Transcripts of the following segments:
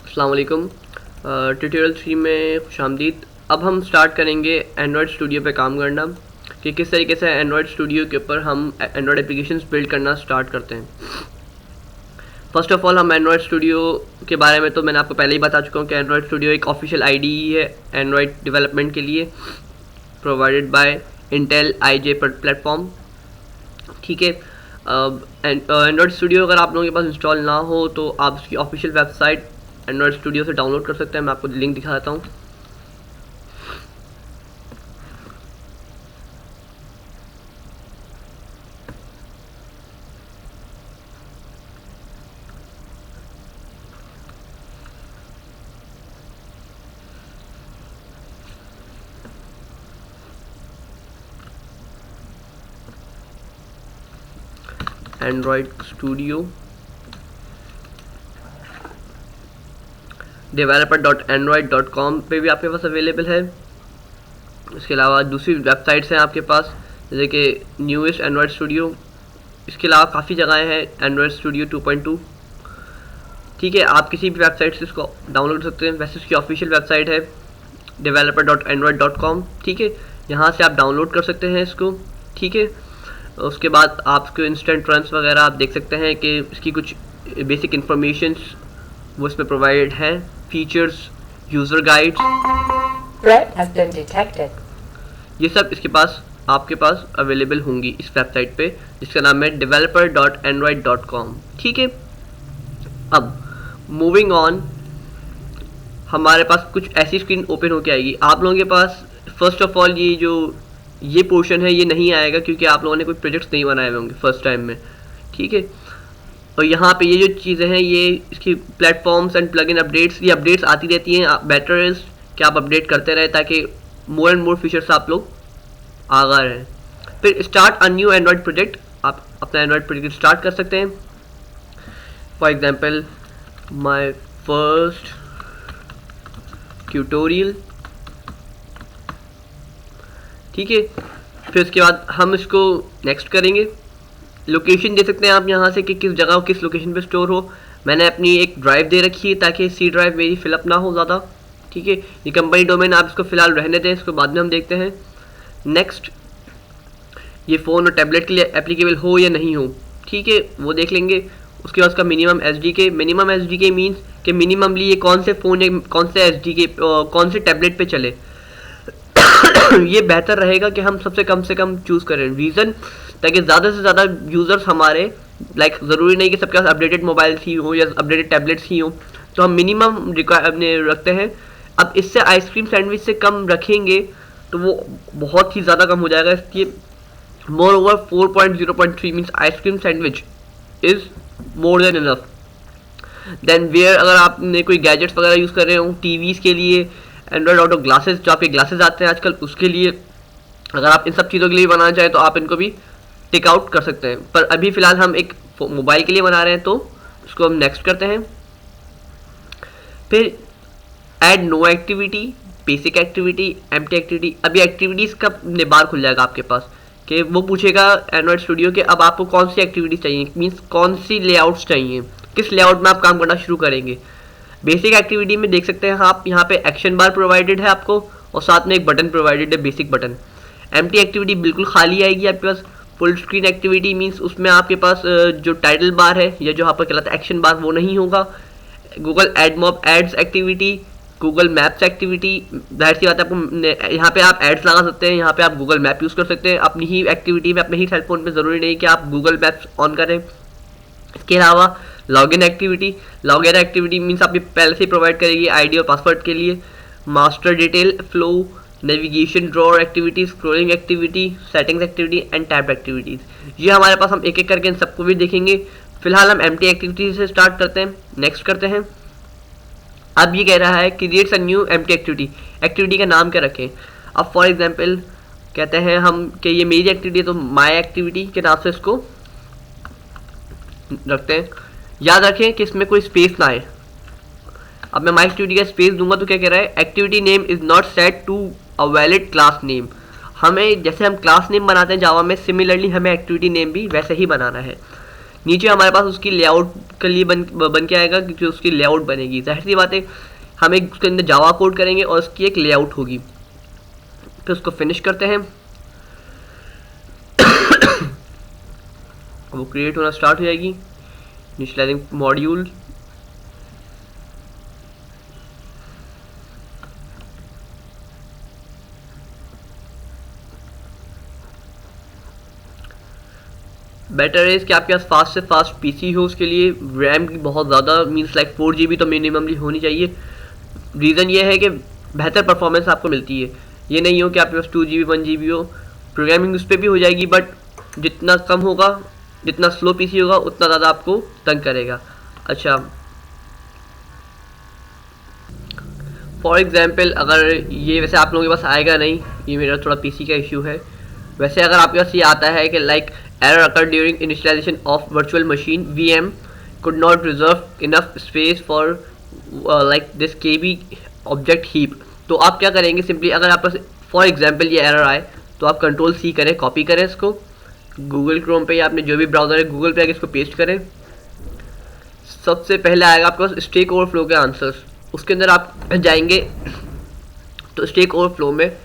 अस्सलाम वालेकुम। ट्यूटोरियल 3 में खुशामदीद। अब हम स्टार्ट करेंगे एंड्रॉयड स्टूडियो पे काम करना कि किस तरीके से एंड्रॉयड स्टूडियो के ऊपर हम एंड्रॉयड एप्लीकेशंस बिल्ड करना स्टार्ट करते हैं। फ़र्स्ट ऑफ ऑल हम एंड्रॉयड स्टूडियो के बारे में तो मैंने आपको पहले ही बता चुका हूँ कि एंड्रॉयड स्टूडियो एक ऑफिशियल आईडीई है एंड्रॉयड डेवलपमेंट के लिए, provided by IntelliJ platform. ठीक है। एंड्रॉयड स्टूडियो अगर आप लोगों के पास इंस्टॉल ना हो तो आप उसकी ऑफिशियल वेबसाइट एंड्रॉयड स्टूडियो से डाउनलोड कर सकते हैं। मैं आपको लिंक दिखा देता हूँ। एंड्रॉयड स्टूडियो developer.android.com पे भी आपके पास अवेलेबल है। इसके अलावा दूसरी वेबसाइट्स हैं आपके पास, जैसे कि न्यूएस्ट एंड्रॉयड स्टूडियो। इसके अलावा काफ़ी जगहें हैं एंड्रॉयड स्टूडियो 2.2। ठीक है, आप किसी भी वेबसाइट से इसको डाउनलोड कर सकते हैं। वैसे इसकी ऑफिशियल वेबसाइट है developer.android.com। ठीक है, यहाँ से आप डाउनलोड कर सकते हैं इसको। ठीक है, उसके बाद आपको इंस्टेंट रन्स वगैरह आप देख सकते हैं कि इसकी कुछ बेसिक इंफॉर्मेशंस वो इसमें प्रोवाइडेड हैं। Features, user guides, Threat has been detected. ये सब इसके पास आपके पास अवेलेबल होंगी इस वेबसाइट पे, जिसका नाम है developer.android.com। ठीक है, अब मूविंग ऑन, हमारे पास कुछ ऐसी स्क्रीन ओपन होके आएगी। आप लोगों के पास फर्स्ट ऑफ ऑल ये पोर्शन है ये नहीं आएगा क्योंकि आप लोगों ने कोई प्रोजेक्ट्स नहीं बनाए होंगे फर्स्ट टाइम में। ठीक है, और यहाँ पे ये जो चीज़ें हैं ये इसकी प्लेटफॉर्म्स एंड प्लगइन अपडेट्स, ये अपडेट्स आती रहती हैं। बेटर इज़ कि आप अपडेट करते रहें ताकि मोर एंड मोर फीचर्स आप लोग आगा रहें। फिर start a new Android project, आप अपना एंड्रॉयड प्रोजेक्ट स्टार्ट कर सकते हैं। For example my first tutorial. ठीक है, फिर उसके बाद हम इसको नेक्स्ट करेंगे। लोकेशन दे सकते हैं आप यहाँ से कि किस जगह किस लोकेशन पे स्टोर हो। मैंने अपनी एक ड्राइव दे रखी है ताकि सी ड्राइव मेरी फिलअप ना हो ज़्यादा। ठीक है, ये कंपनी डोमेन आप इसको फ़िलहाल रहने दें, इसको बाद में हम देखते हैं। नेक्स्ट, ये फ़ोन और टैबलेट के लिए एप्लीकेबल हो या नहीं हो, ठीक है, वो देख लेंगे। उसके बाद उसका मिनिमम एस डी के मीन्स कि मिनिममली ये कौन से फ़ोन या कौन से कौन से टैबलेट पे चले। ये बेहतर रहेगा कि हम सबसे कम चूज़ करें। रीज़न, ताकि ज़्यादा से ज़्यादा यूज़र्स हमारे ज़रूरी नहीं कि सबके पास अपडेटेड मोबाइल्स ही हो या अपडेटेड टैबलेट्स ही हो, तो हम मिनिमम अपने रखते हैं। अब इससे आइसक्रीम सैंडविच से कम रखेंगे तो वो बहुत ही ज़्यादा कम हो जाएगा। इसलिए moreover 4.0.3 means ice cream sandwich is more than enough. Then where, अगर आपने कोई गैजेट्स वगैरह यूज़ कर रहे हो टीवीज़ के लिए, एंड्रॉयड ऑटो ग्लासेस जो आपके ग्लासेस आते हैं आजकल, उसके लिए अगर आप इन सब चीज़ों के लिए बनाना चाहें तो आप इनको भी टिक आउट कर सकते हैं। पर अभी फ़िलहाल हम एक मोबाइल के लिए बना रहे हैं तो इसको हम नेक्स्ट करते हैं। फिर add no activity, basic activity, empty activity. अभी एक्टिविटीज़ का बार खुल जाएगा आपके पास कि वो पूछेगा एंड्रॉयड स्टूडियो के अब आपको कौन सी एक्टिविटीज़ चाहिए, मीन्स कौन सी लेआउट्स चाहिए, किस लेआउट में आप काम करना शुरू करेंगे। बेसिक एक्टिविटी में देख सकते हैं आप यहाँ पे एक्शन बार प्रोवाइडेड है आपको और साथ में एक बटन प्रोवाइडेड है, बेसिक बटन। एम्प्टी एक्टिविटी बिल्कुल खाली आएगी आपके पास। फुल स्क्रीन एक्टिविटी मीन्स उसमें आपके पास जो टाइटल बार है या जो यहाँ पर कहलाता है एक्शन बार वो नहीं होगा। Google AdMob ads activity, Google Maps activity, जाहिर सी बात है आपको यहाँ पे आप एड्स लगा सकते हैं, यहाँ पे आप गूगल मैप यूज़ कर सकते हैं अपनी ही एक्टिविटी में, अपने ही सेलफोन में। ज़रूरी नहीं कि आप गूगल मैप्स ऑन करें। इसके अलावा लॉगिन एक्टिविटी मीन्स आपकी पहले से प्रोवाइड करेगी आईडी और पासवर्ड के लिए। Master detail flow, navigation drawer activity, scrolling activity, settings activity and tab activities, ये हमारे पास हम एक एक करके इन सबको भी देखेंगे। फिलहाल हम एम्प्टी एक्टिविटी से स्टार्ट करते हैं, नेक्स्ट करते हैं। अब ये कह रहा है creates a new empty activity का नाम क्या रखें। अब फॉर एग्जांपल कहते हैं हम कि ये मेरी एक्टिविटी है तो माय एक्टिविटी के नाम से इसको रखते हैं। याद रखें कि इसमें कोई स्पेस ना आए। अब मैं माय एक्टिविटी का स्पेस दूंगा तो क्या कह रहा है, activity name is not set to a valid class name. हमें जैसे हम क्लास नेम बनाते हैं जावा में, सिमिलरली हमें एक्टिविटी नेम भी वैसे ही बनाना है। नीचे हमारे पास उसकी लेआउट के लिए बन के आएगा, क्योंकि उसकी लेआउट बनेगी। जाहिर सी बात है हम एक उसके अंदर जावा कोड करेंगे और उसकी एक लेआउट होगी। फिर उसको फिनिश करते हैं, वो क्रिएट होना स्टार्ट हो जाएगी। इनिशियलाइजिंग मॉड्यूल, बेटर है कि आपके पास फास्ट से फास्ट पीसी हो। उसके लिए रैम की बहुत ज़्यादा मीन्स लाइक 4 GB तो मिनिममली होनी चाहिए। रीज़न ये है कि बेहतर परफॉर्मेंस आपको मिलती है। ये नहीं हो कि आपके पास 2 GB 1 GB हो, प्रोग्रामिंग उस पर भी हो जाएगी, बट जितना कम होगा, जितना स्लो पीसी होगा, उतना ज़्यादा आपको तंग करेगा। अच्छा, फॉर एग्जाम्पल अगर ये, वैसे आप लोगों के पास आएगा नहीं, ये मेरा थोड़ा पीसी का इशू है। वैसे अगर आपके पास ये आता है कि like error occurred during initialization of virtual machine, VM could not reserve enough space for like this KB object heap, तो आप क्या करेंगे, सिंपली अगर आप फॉर एग्जांपल ये एरर आए तो आप कंट्रोल C करें, कॉपी करें इसको गूगल क्रोम पे या आपने जो भी ब्राउज़र है गूगल पे आके इसको पेस्ट करें। सबसे पहले आएगा आपके पास स्टैक ओवरफ्लो के आंसर्स, उसके अंदर आप जाएंगे तो स्टैक ओवरफ्लो में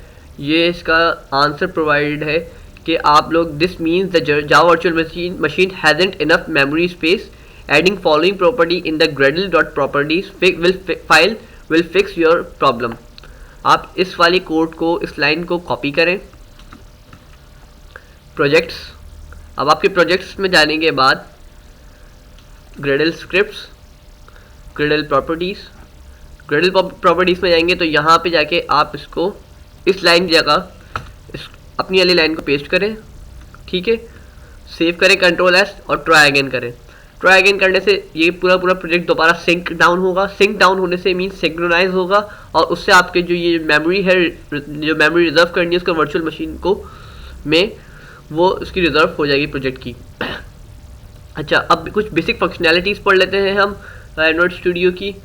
ये इसका आंसर प्रोवाइडेड है कि आप लोग this means the Java virtual machine hasn't enough memory space, adding following property in the Gradle dot properties file will fix your problem. आप इस वाली कोड को, इस लाइन को कॉपी करें। प्रोजेक्ट्स, अब आपके प्रोजेक्ट्स में जाने के बाद ग्रेडल स्क्रिप्ट्स, ग्रेडल प्रॉपर्टीज़ में जाएंगे तो यहाँ पे जाके आप इसको इस लाइन की जगह अपनी वाली लाइन को पेस्ट करें, ठीक है। सेव करें, कंट्रोल S और ट्राई अगेन करें। ट्राई अगेन करने से ये पूरा प्रोजेक्ट दोबारा सिंक डाउन होगा। सिंक डाउन होने से मीन्स सिंक्रोनाइज होगा और उससे आपके जो ये मेमोरी है, जो मेमोरी रिजर्व करनी है उसको वर्चुअल मशीन को में, वो उसकी रिजर्व हो जाएगी प्रोजेक्ट की। अच्छा, अब कुछ बेसिक फंक्शनैलिटीज़ पढ़ लेते हैं हम एंड्रॉइड स्टूडियो की।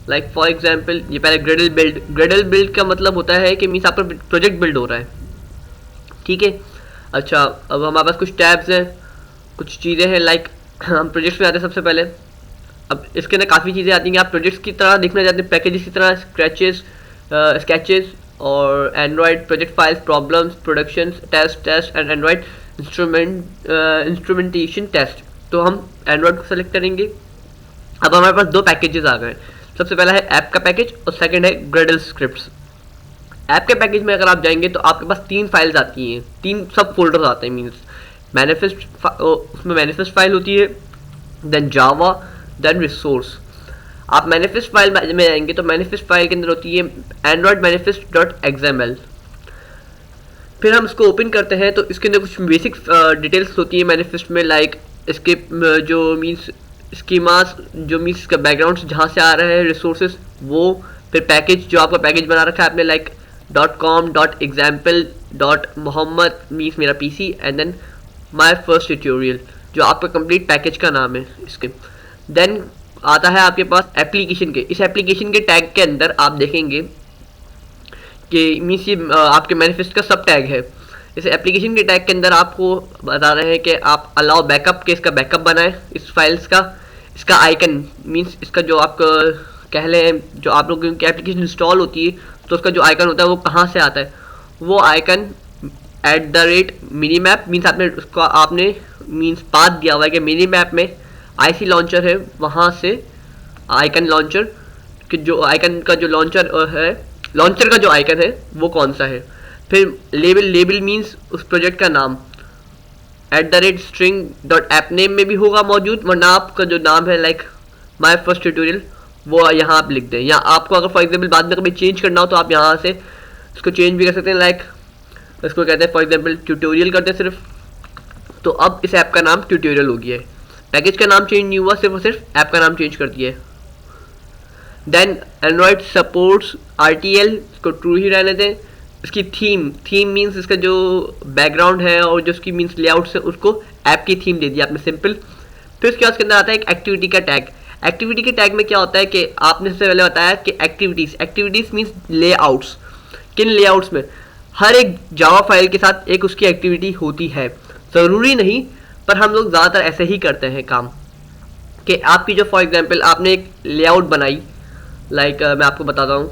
लाइक फॉर एग्जांपल ये पहले ग्रेडल बिल्ड का मतलब होता है कि मीन्स आपका प्रोजेक्ट बिल्ड हो रहा है, ठीक है। अच्छा, अब हमारे पास कुछ टैब्स हैं, कुछ चीज़ें हैं, लाइक हम प्रोजेक्ट्स में आते हैं सबसे पहले। अब इसके अंदर काफ़ी चीज़ें आती हैं, आप प्रोजेक्ट्स की तरह देखना चाहते हैं, पैकेजेस की तरह, स्केचेस और Android project files, problems, production test and Android instrumentation test. तो हम एंड्रॉयड को सेलेक्ट करेंगे। अब हमारे पास 2 पैकेजेस आ गए। सबसे पहला है ऐप का पैकेज और सेकंड है ग्रेडल स्क्रिप्ट्स। ऐप के पैकेज में अगर आप जाएंगे तो आपके पास 3 फाइल्स आती हैं, 3 सब फोल्डर्स आते हैं। मीन्स मैनिफेस्ट, उसमें मैनिफेस्ट फाइल होती है, देन जावा, देन रिसोर्स। आप मैनिफेस्ट फाइल में जाएंगे तो मैनिफेस्ट फाइल के अंदर होती है एंड्रॉयड मैनिफेस्ट डॉट XML। फिर हम इसको ओपन करते हैं तो इसके अंदर कुछ बेसिक डिटेल्स होती है मैनिफेस्ट में, लाइक इसके जो मीन्स स्कीमास, जो मीन्स इसका बैकग्राउंड जहाँ से आ रहा है, रिसोर्सेज वो, फिर पैकेज जो आपका पैकेज बना रखा है आपने, लाइक .com.example.mohammed मीन्स मेरा PC, and then my first tutorial जो आपका कंप्लीट पैकेज का नाम है इसके। देन आता है आपके पास एप्लीकेशन के। इस एप्लीकेशन के टैग के अंदर आप देखेंगे कि मीन्स ये आपके मैनिफेस्ट का सब टैग है। इस एप्लीकेशन के टैग के अंदर आपको बता रहे हैं कि आप अलाउ बैकअप के, इसका बैकअप बनाएं इस फाइल्स का। इसका आइकन मीन्स इसका जो आप कह लें, जो आप लोगों की एप्लीकेशन इंस्टॉल होती है तो उसका जो आइकन होता है वो कहाँ से आता है, वो आइकन @minimap मीन्स आपने मीन्स पाथ दिया हुआ है कि मिनीमैप में IC लॉन्चर है, वहाँ से आइकन लॉन्चर कि जो आइकन का जो लॉन्चर है, लॉन्चर का जो आइकन है वो कौन सा है। फिर लेबल मीन्स उस प्रोजेक्ट का नाम @string.appname में भी होगा मौजूद, वरना आपका जो नाम है लाइक माय फर्स्ट ट्यूटोरियल वो यहाँ आप लिख दें। या आपको अगर फॉर एग्जांपल बाद में कभी चेंज करना हो तो आप यहाँ से इसको चेंज भी कर सकते हैं, लाइक इसको कहते हैं फॉर एग्जांपल ट्यूटोरियल करते हैं सिर्फ, तो अब इस ऐप का नाम ट्यूटोरियल हो गया है। पैकेज का नाम चेंज नहीं हुआ, सिर्फ और सिर्फ ऐप का नाम चेंज कर दिया है। देन एंड्रॉयड सपोर्ट्स RTL, इसको ट्रू ही रहने दें। इसकी थीम मीन्स इसका जो बैकग्राउंड है और जो उसकी मीन्स लेआउट्स है उसको ऐप की थीम दे दिया आपने, सिंपल। फिर उसके बाद इसके अंदर आता है एक एक्टिविटी का टैग। एक्टिविटी के टैग में क्या होता है कि आपने सबसे पहले बताया कि एक्टिविटीज़ मीन्स लेआउट्स। किन लेआउट्स में? हर एक जावा फाइल के साथ एक उसकी एक्टिविटी होती है, ज़रूरी नहीं पर हम लोग ज़्यादातर ऐसे ही करते हैं काम कि आपकी जो फॉर एग्जांपल आपने एक लेआउट बनाई, लाइक मैं आपको बताता हूँ,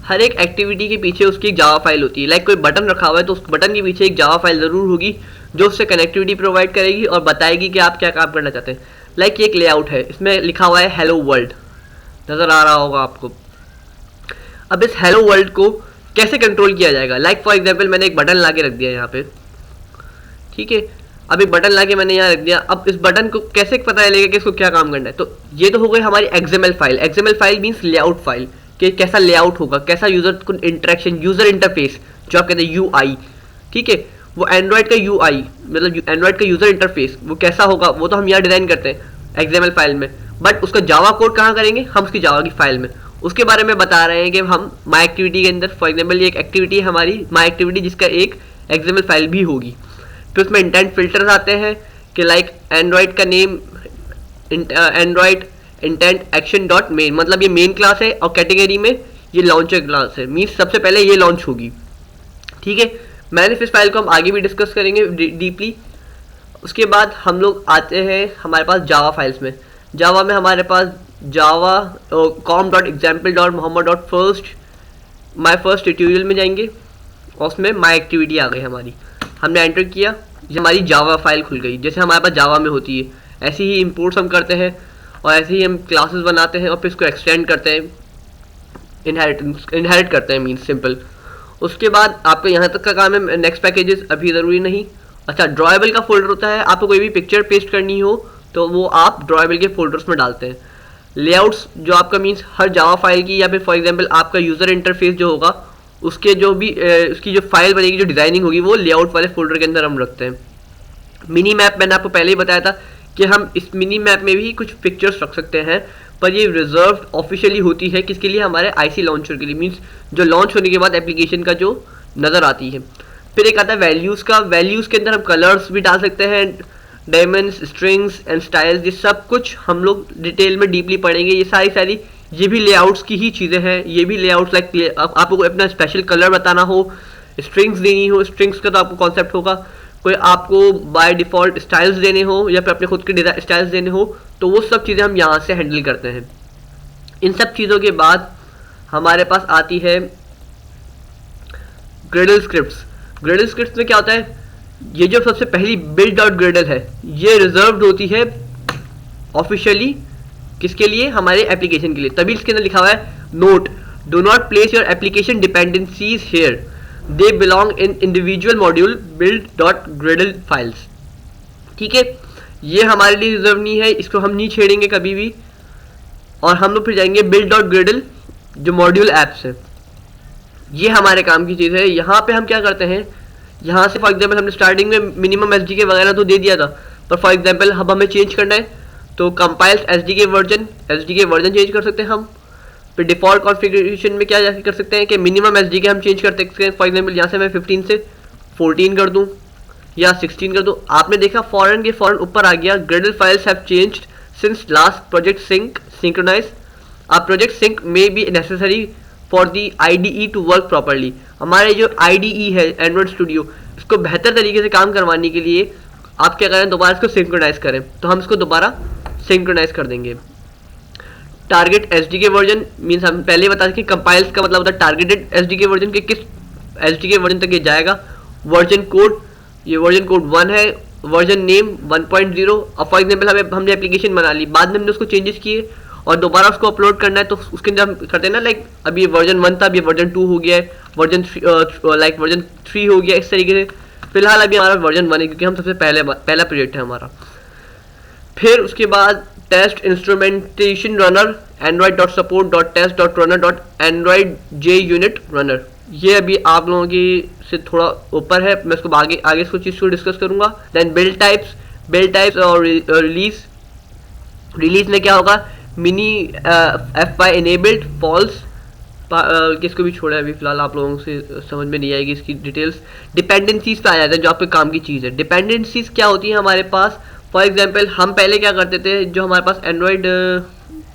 हर एक एक्टिविटी के पीछे उसकी एक जावा फाइल होती है। लाइक कोई बटन रखा हुआ है तो उस बटन के पीछे एक जावा फाइल ज़रूर होगी जो उससे कनेक्टिविटी प्रोवाइड करेगी और बताएगी कि आप क्या काम करना चाहते हैं। लाइक ये एक लेआउट है, इसमें लिखा हुआ है हेलो वर्ल्ड, नज़र आ रहा होगा आपको। अब इस हेलो वर्ल्ड को कैसे कंट्रोल किया जाएगा? लाइक फॉर एग्जांपल मैंने एक बटन ला के रख दिया यहाँ पे, ठीक है। अब एक बटन ला के मैंने यहाँ रख दिया। अब इस बटन को कैसे पता चलेगा कि इसको क्या काम करना है? तो ये तो हो गई हमारी XML file. XML file means layout file, कि कैसा लेआउट होगा, कैसा यूजर को इंटरेक्शन, यूजर इंटरफेस जो आप कहते हैं यूआई, ठीक है। वो एंड्रॉयड का यूआई मतलब एंड्रॉयड का यूजर इंटरफेस वो कैसा होगा वो तो हम यहाँ डिजाइन करते हैं एक्सएमएल फाइल में, बट उसका जावा कोड कहाँ करेंगे? हम उसकी जावा की फाइल में। उसके बारे में बता रहे हैं कि हम माई एक्टिविटी के अंदर फॉर एग्जाम्पल ये एक एक्टिविटी है हमारी माई एक्टिविटी जिसका एक एक्सएमएल फाइल भी होगी। फिर उसमें इंटेंट फिल्टर्स आते हैं कि लाइक एंड्रॉयड का name Android intent action dot main, मतलब ये मेन क्लास है और कैटेगरी में ये लॉन्चर क्लास है, मीन्स सबसे पहले ये लॉन्च होगी, ठीक है। मैनिफेस्ट फाइल को हम आगे भी डिस्कस करेंगे डीपली। उसके बाद हम लोग आते हैं हमारे पास जावा फाइल्स में। जावा में हमारे पास जावा com.example.mohammed.first माई फर्स्ट ट्यूटोरियल में जाएंगे और उसमें माई एक्टिविटी आ गई हमारी, हमने एंटर किया, ये हमारी जावा फाइल खुल गई जैसे हमारे पास जावा में होती है। ऐसे ही इंपोर्ट्स हम करते हैं और ऐसे ही हम क्लासेस बनाते हैं और फिर इसको एक्सटेंड करते हैं, इनहेरिट करते हैं, मीन्स सिंपल। उसके बाद आपको यहाँ तक का काम है। नेक्स्ट पैकेजेस अभी ज़रूरी नहीं। अच्छा, ड्रॉएबल का फोल्डर होता है, आपको कोई भी पिक्चर पेस्ट करनी हो तो वो आप ड्रॉएबल के फोल्डर्स में डालते हैं। लेआउट्स जो आपका मीन्स हर जावा फाइल की या फिर फॉर एग्जांपल आपका यूज़र इंटरफेस जो होगा उसके जो भी उसकी जो फाइल बनेगी, जो डिज़ाइनिंग होगी वो लेआउट वाले फोल्डर के अंदर हम रखते हैं। मिनी मैप मैंने आपको पहले ही बताया था कि हम इस मिनी मैप में भी कुछ पिक्चर्स रख सकते हैं, पर ये रिजर्व ऑफिशियली होती है किसके लिए? हमारे आईसी लॉन्चर के लिए, मीन्स जो लॉन्च होने के बाद एप्लीकेशन का जो नज़र आती है। फिर एक आता है वैल्यूज़ का। वैल्यूज़ के अंदर हम कलर्स भी डाल सकते हैं, डायमंड्स, स्ट्रिंग्स एंड स्टाइल्स, ये सब कुछ हम लोग डिटेल में डीपली पढ़ेंगे। ये सारी ये भी लेआउट्स की ही चीज़ें हैं। ये भी लेआउट्स लाइक आपको अपना स्पेशल कलर बताना हो, स्ट्रिंग्स देनी हो, स्ट्रिंग्स का तो आपको कॉन्सेप्ट होगा। कोई आपको बाय डिफ़ॉल्ट स्टाइल्स देने हो या फिर अपने खुद के स्टाइल्स देने हो तो वो सब चीज़ें हम यहाँ से हैंडल करते हैं। इन सब चीज़ों के बाद हमारे पास आती है ग्रेडल स्क्रिप्ट्स। ग्रेडल स्क्रिप्ट्स में क्या होता है? ये जो सबसे पहली बिल्ड डॉट ग्रेडल है ये रिजर्व्ड होती है ऑफिशियली किसके लिए? हमारे एप्लीकेशन के लिए। तभी इसके अंदर लिखा हुआ है note, do not place your application dependencies here, they belong in individual module build dot gradle files, ठीक है। ये हमारे लिए रिजर्व नहीं है, इसको हम नहीं छेड़ेंगे कभी भी। और हम लोग फिर जाएंगे बिल्ड डॉट ग्रेडल जो मॉड्यूल ऐप्स है, ये हमारे काम की चीज़ है। यहाँ पे हम क्या करते हैं, यहाँ से फॉर एग्जांपल हमने स्टार्टिंग में मिनिमम एसडीके वगैरह तो दे दिया था, पर फॉर एग्जांपल अब हमें चेंज करना है तो कंपाइल्ड एसडीके वर्जन चेंज कर सकते हैं हम। फिर डिफ़ॉल्ट कॉन्फ़िगरेशन में क्या जाके कर सकते हैं कि मिनिमम एसडीके हम चेंज कर सकते हैं। फॉर एग्जांपल यहाँ से मैं 15 से 14 कर दूँ या 16 कर दूँ। आपने देखा फॉरन के फॉरन ऊपर आ गया, gradle files have changed since last project synchronize. A project sync may be necessary for the IDE to work properly. हमारे जो IDE है एंड्रॉइड स्टूडियो, इसको बेहतर तरीके से काम करवाने के लिए आप क्या करें, दोबारा इसको सिंक्रोनाइज करें, तो हम इसको दोबारा सिंक्रोनाइज कर देंगे। टारगेट एसडीके वर्जन मीन्स हम पहले बता दें कि कंपाइल्स का मतलब होता है टारगेटेड एसडीके वर्जन के किस एसडीके वर्जन तक ये जाएगा। वर्जन कोड, ये वर्जन कोड 1 है। Version name 1.0। अब फॉर एग्जांपल हमने एप्लीकेशन बना ली, बाद में हमने उसको चेंजेस किए और दोबारा उसको अपलोड करना है तो उसके अंदर हम करते हैं ना, लाइक अभी ये वर्जन 1 था, अभी वर्जन 2 हो गया है, वर्जन 3 हो गया, इस तरीके से। फिलहाल अभी हमारा वर्जन 1 है क्योंकि हम सबसे पहला प्रोजेक्ट है हमारा। फिर उसके बाद test instrumentation runner android.support.test.runner.android.junit runner, ये अभी आप लोगों की से थोड़ा ऊपर है, मैं इसको आगे इसको चीज़ को डिस्कस करूंगा। देन बिल्ड टाइप्स और रिलीज में क्या होगा, मिनी FY इनेबल्ड फॉल्स, किसको भी छोड़ा है अभी फिलहाल, आप लोगों से समझ में नहीं आएगी इसकी डिटेल्स। डिपेंडेंसीज पे आ जाता है जो आपके काम की चीज़ है। डिपेंडेंसीज क्या होती है हमारे पास? फॉर एग्जांपल हम पहले क्या करते थे, जो हमारे पास एंड्रॉयड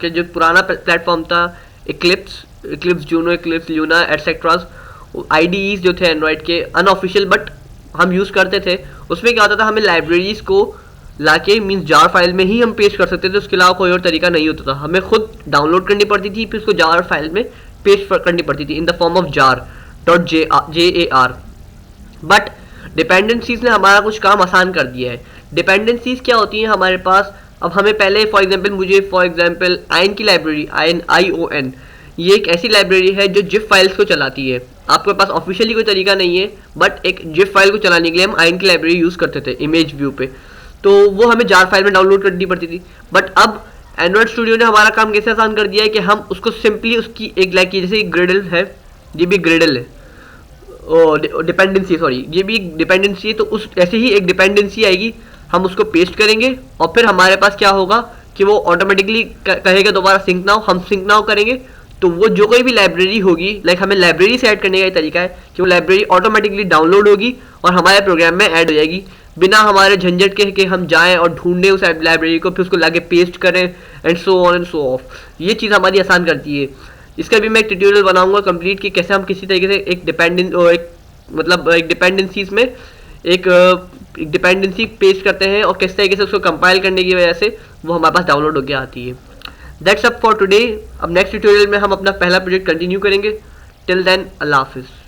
के जो पुराना प्लेटफॉर्म था Eclipse, Eclipse Juno, Eclipse Luna etceteras IDEs जो थे एंड्रॉयड के अनऑफिशियल बट हम यूज़ करते थे, उसमें क्या होता था हमें लाइब्रेरीज को लाके मीन्स जार फाइल में ही हम पेस्ट कर सकते थे, उसके अलावा कोई और तरीका नहीं होता था। हमें खुद डाउनलोड करनी पड़ती थी, फिर उसको जार फाइल में पेस्ट करनी पड़ती थी in the form of jar.jar। But dependencies ने हमारा कुछ काम आसान कर दिया है। डिपेंडेंसीज क्या होती हैं हमारे पास, अब हमें पहले फॉर एग्जांपल आयन की लाइब्रेरी, आयन ION, ये एक ऐसी लाइब्रेरी है जो जिप फाइल्स को चलाती है। आपके पास ऑफिशियली कोई तरीका नहीं है, बट एक जिप फाइल को चलाने के लिए हम आयन की लाइब्रेरी यूज़ करते थे इमेज व्यू पे, तो वो हमें जार फाइल में डाउनलोड करनी पड़ती थी। बट अब एंड्रॉयड स्टूडियो ने हमारा काम कैसे आसान कर दिया है कि हम उसको सिंपली उसकी एक लाइक की, जैसे ग्रिडल है, ये भी ग्रिडल है, डिपेंडेंसी सॉरी, ये भी डिपेंडेंसी है, तो उस ऐसे ही एक डिपेंडेंसी आएगी, हम उसको पेस्ट करेंगे और फिर हमारे पास क्या होगा कि वो ऑटोमेटिकली कहेगा दोबारा सिंक नाउ, हम सिंक नाउ करेंगे, तो वो जो कोई भी लाइब्रेरी होगी, लाइक हमें लाइब्रेरी से ऐड करने का ये तरीका है कि वो लाइब्रेरी ऑटोमेटिकली डाउनलोड होगी और हमारे प्रोग्राम में ऐड हो जाएगी, बिना हमारे झंझट के कि हम जाएं और ढूंढें उस लाइब्रेरी को, फिर उसको लाके पेस्ट करें and so on and so of. ये चीज़ हमारी आसान करती है। इसका भी मैं एक ट्यूटोरियल बनाऊंगा कंप्लीट कि कैसे हम किसी तरीके से एक डिपेंडेंसीज में एक डिपेंडेंसी पेस्ट करते हैं और किस तरीके से उसको कंपाइल करने की वजह से वो हमारे पास डाउनलोड होकर आती है। That's up for today. अब नेक्स्ट ट्यूटोरियल में हम अपना पहला प्रोजेक्ट कंटिन्यू करेंगे। टिल देन अल्लाह हाफिज़।